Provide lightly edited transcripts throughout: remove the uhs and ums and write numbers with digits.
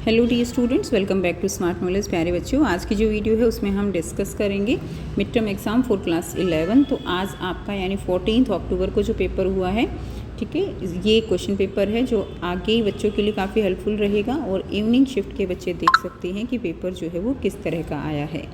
Hello dear students, welcome back to smart knowledge. प्यारे बच्चों, आज की जो वीडियो है उसमें हम डिस्कस करेंगे mid term exam for class 11। तो आज आपका यानी 14 अक्टूबर को जो पेपर हुआ है, ठीक है, ये क्वेश्चन पेपर है जो आगे बच्चों के लिए काफ़ी हेल्पफुल रहेगा। और इवनिंग शिफ्ट के बच्चे देख सकते हैं कि पेपर जो है वो किस तरह का आया है।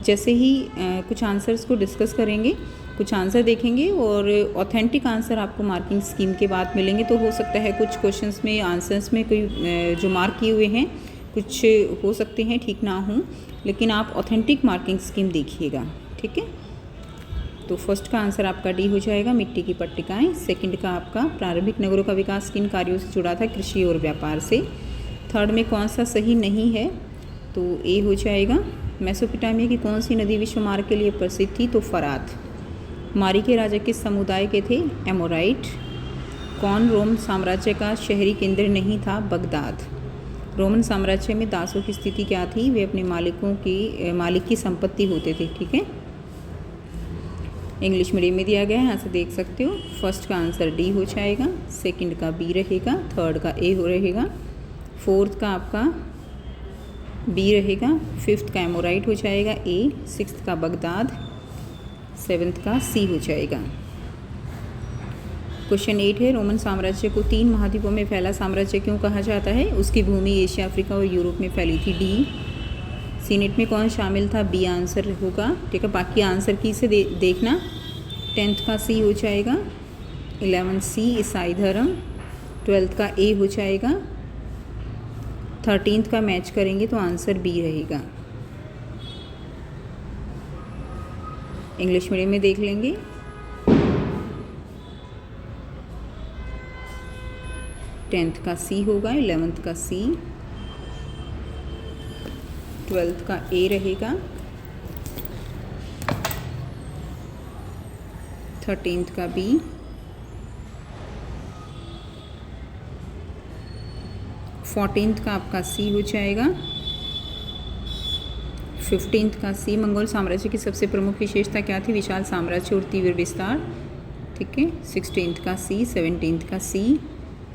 जैसे ही कुछ आंसर्स को डिस्कस करेंगे, कुछ आंसर देखेंगे और ऑथेंटिक आंसर आपको मार्किंग स्कीम के बाद मिलेंगे। तो हो सकता है कुछ क्वेश्चंस में आंसर्स में कोई जो मार्क किए हुए हैं कुछ हो सकते हैं ठीक ना हों, लेकिन आप ऑथेंटिक मार्किंग स्कीम देखिएगा, ठीक है। तो फर्स्ट का आंसर आपका डी हो जाएगा, मिट्टी की पट्टिकाएँ। सेकंड का आपका प्रारंभिक नगरों का विकास किन कार्यों से जुड़ा था, कृषि और व्यापार से। थर्ड में कौन सा सही नहीं है, तो ए हो जाएगा। मेसोपोटामिया की कौन सी नदी विश्व मार्ग के लिए प्रसिद्ध थी, तो फरात। मारी के राजा किस समुदाय के थे, एमोराइट। कौन रोम साम्राज्य का शहरी केंद्र नहीं था, बगदाद। रोमन साम्राज्य में दासों की स्थिति क्या थी, वे अपने मालिक की संपत्ति होते थे, ठीक है। इंग्लिश मीडियम में दिया गया है, यहाँ से देख सकते हो। फर्स्ट का आंसर डी हो जाएगा, सेकंड का बी रहेगा, थर्ड का ए हो रहेगा, फोर्थ का आपका बी रहेगा, फिफ्थ का एमोराइट हो जाएगा ए, सिक्स्थ का बगदाद, सेवन्थ का सी हो जाएगा। क्वेश्चन 8 है, रोमन साम्राज्य को 3 महाद्वीपों में फैला साम्राज्य क्यों कहा जाता है, उसकी भूमि एशिया, अफ्रीका और यूरोप में फैली थी, डी। सीनेट में कौन शामिल था, बी आंसर होगा, ठीक है। बाकी आंसर की से देखना। 10th का सी हो जाएगा, 11th सी ईसाई धर्म, 12th का ए हो जाएगा, 13th का मैच करेंगे तो आंसर बी रहेगा। इंग्लिश मीडियम में देख लेंगे। टेंथ का सी होगा, 11th का सी, 12th का ए रहेगा, 13th का बी, 14th का आपका सी हो जाएगा, 15th का सी। मंगोल साम्राज्य की सबसे प्रमुख विशेषता क्या थी, विशाल साम्राज्य और तीव्र विस्तार, ठीक है। 16th का सी, 17th का सी।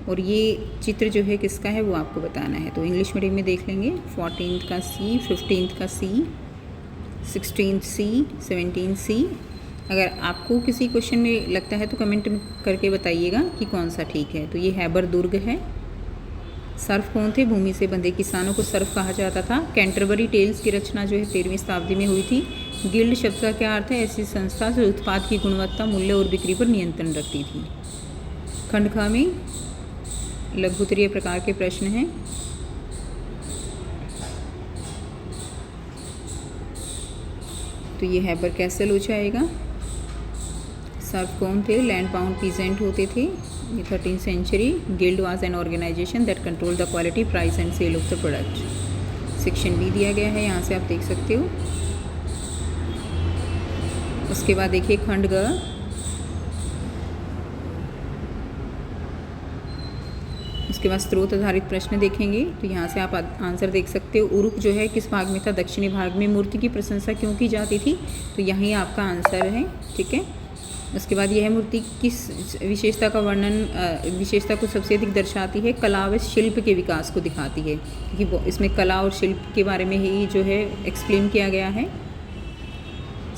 और ये चित्र जो है किसका है वो आपको बताना है, तो इंग्लिश मीडियम में देख लेंगे। 14th का सी, 15th का सी, 16th सी, 17th सी। अगर आपको किसी क्वेश्चन में लगता है तो कमेंट करके बताइएगा कि कौन सा ठीक है। तो ये हैबर दुर्ग है। सर्फ कौन थे, भूमि से बंधे किसानों को सर्फ कहा जाता था। कैंटरबरी टेल्स की रचना जो है 13वीं शताब्दी में हुई थी। गिल्ड शब्द का क्या अर्थ है, ऐसी संस्था जो उत्पाद की गुणवत्ता, मूल्य और बिक्री पर नियंत्रण रखती थी। खंड ख में लघुत्तरीय प्रकार के प्रश्न हैं। तो ये हैबर कैसल हो जाएगा। सर्फ कौन थे, लैंड बाउंड पीजेंट होते थे। ये 13th century. Guild was an organization that control the quality, price and sale of the product. Section B दिया गया है, यहाँ से आप देख सकते हो। उसके बाद देखिए खंड ग। उसके बाद स्रोत आधारित प्रश्न देखेंगे, तो यहाँ से आप आंसर देख सकते हो। उरुक जो है किस भाग में था, दक्षिणी भाग में। मूर्ति की प्रशंसा क्यों की जाती थी, तो यहीं आपका आंसर है, ठीक है। उसके बाद यह मूर्ति किस विशेषता का वर्णन, विशेषता को सबसे अधिक दर्शाती है, कला व शिल्प के विकास को दिखाती है, क्योंकि इसमें कला और शिल्प के बारे में ही जो है एक्सप्लेन किया गया है।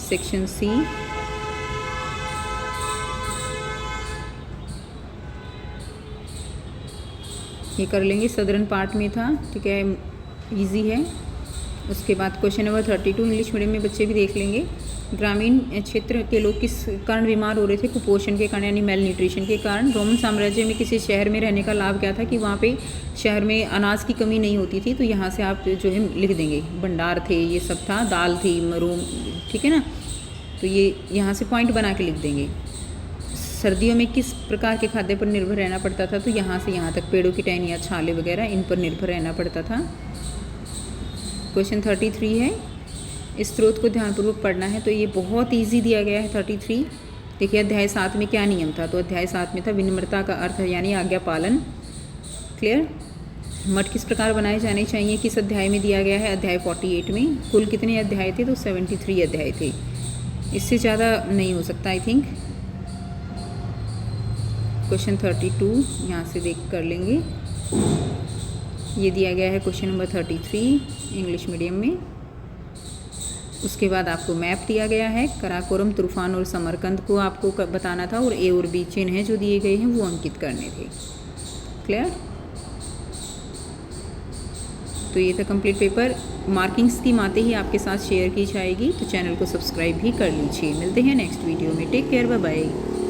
Section C. ये कर लेंगे, सदर्न पार्ट में था, ठीक है, इजी है। उसके बाद क्वेश्चन नंबर 32 इंग्लिश मीडियम में बच्चे भी देख लेंगे। ग्रामीण क्षेत्र के लोग किस कारण बीमार हो रहे थे, कुपोषण के कारण यानी मेल न्यूट्रिशन के कारण। रोमन साम्राज्य में किसी शहर में रहने का लाभ क्या था, कि वहाँ पे शहर में अनाज की कमी नहीं होती थी। तो यहाँ से आप जो है लिख देंगे, भंडार थे, ये सब था, दाल थी, रोम, ठीक है ना। तो ये यहाँ से पॉइंट बना के लिख देंगे। सर्दियों में किस प्रकार के खाद्य पर निर्भर रहना पड़ता था, तो यहाँ से यहाँ तक पेड़ों की टहनियाँ, छाले वगैरह, इन पर निर्भर रहना पड़ता था। क्वेश्चन 33 है, इस स्रोत को ध्यानपूर्वक पढ़ना है। तो ये बहुत इजी दिया गया है 33। देखिए अध्याय 7 में क्या नियम था, तो अध्याय 7 में था विनम्रता का अर्थ यानी आज्ञा पालन। क्लियर। मठ किस प्रकार बनाए जाने चाहिए, किस अध्याय में दिया गया है, अध्याय 48 में। कुल कितने अध्याय थे, तो 73 अध्याय थे, इससे ज़्यादा नहीं हो सकता आई थिंक। क्वेश्चन 32 यहाँ से देख कर लेंगे। ये दिया गया है क्वेश्चन नंबर 33 इंग्लिश मीडियम में। उसके बाद आपको मैप दिया गया है, कराकोरम, तूफान और समरकंद को आपको बताना था और ए और बी चिन्ह जो दिए गए हैं वो अंकित करने थे। क्लियर? तो ये था कंप्लीट पेपर। मार्किंग्स की आते ही आपके साथ शेयर की जाएगी, तो चैनल को सब्सक्राइब भी कर लीजिए। मिलते हैं नेक्स्ट वीडियो में। Take care, bye bye.